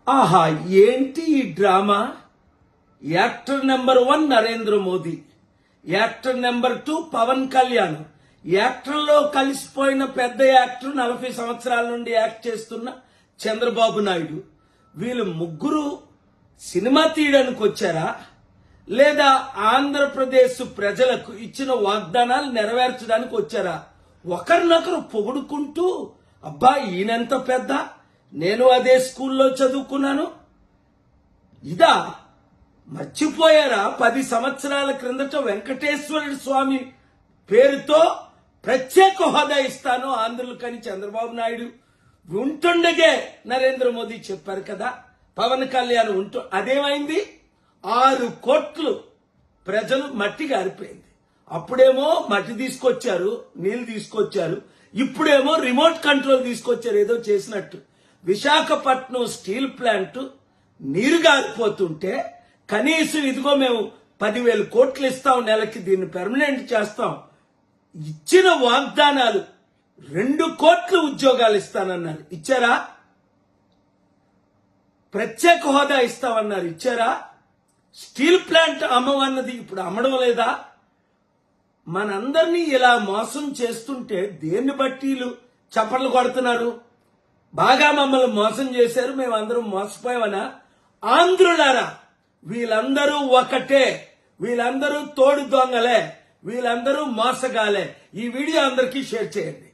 ఆహా, ఏంటి ఈ drama? Actor number 1 Narendra Modi, actor number 2 Pawan Kalyan, యాక్టర్లో కలిసిపోయిన పెద్ద యాక్టర్ 40 సంవత్సరాల నుండి యాక్ట్ చేస్తున్న చంద్రబాబు నాయుడు. వీళ్ళు ముగ్గురు సినిమా తీయడానికి వచ్చారా, లేదా ఆంధ్రప్రదేశ్ ప్రజలకు ఇచ్చిన వాగ్దానాలు నెరవేర్చడానికి వచ్చారా? ఒకరినొకరు పొగుడుకుంటూ, అబ్బా ఈయనెంత పెద్ద, నేను అదే స్కూల్లో చదువుకున్నాను, ఇదా మర్చిపోయారా? 10 సంవత్సరాల క్రిందట వెంకటేశ్వర స్వామి పేరుతో ప్రత్యేక హోదా ఇస్తాను ఆంధ్రులకని చంద్రబాబు నాయుడు ఉంటుండగే నరేంద్ర మోదీ చెప్పారు కదా. పవన్ కళ్యాణ్ అదేమైంది? 6 కోట్లు ప్రజలు మట్టి గారిపోయింది. అప్పుడేమో మట్టి తీసుకొచ్చారు, నీళ్లు తీసుకొచ్చారు, ఇప్పుడేమో రిమోట్ కంట్రోల్ తీసుకొచ్చారు ఏదో చేసినట్టు. విశాఖపట్నం స్టీల్ ప్లాంట్ నీరు గారిపోతుంటే కనీసం ఇదిగో మేము 10,000 కోట్లు ఇస్తాం, నెలకి దీన్ని పెర్మనెంట్ చేస్తాం, ఇచ్చిన వాగ్దానాలు 2 కోట్ల ఉద్యోగాలు ఇస్తానన్నారు, ఇచ్చారా? ప్రత్యేక హోదా ఇస్తామన్నారు, ఇచ్చారా? స్టీల్ ప్లాంట్ అమ్మవన్నది ఇప్పుడు అమ్మడం లేదా? మనందరినీ ఇలా మోసం చేస్తుంటే దేన్ని బట్టి చప్పట్లు కొడుతున్నారు? బాగా మమ్మల్ని మోసం చేశారు, మేమందరం మోసపోయామనా? ఆంధ్రులారా, వీళ్ళందరూ ఒకటే, వీళ్ళందరూ తోడు దొంగలే, వీళ్ళందరూ మోసగాలే. ఈ వీడియో అందరికీ షేర్ చేయండి.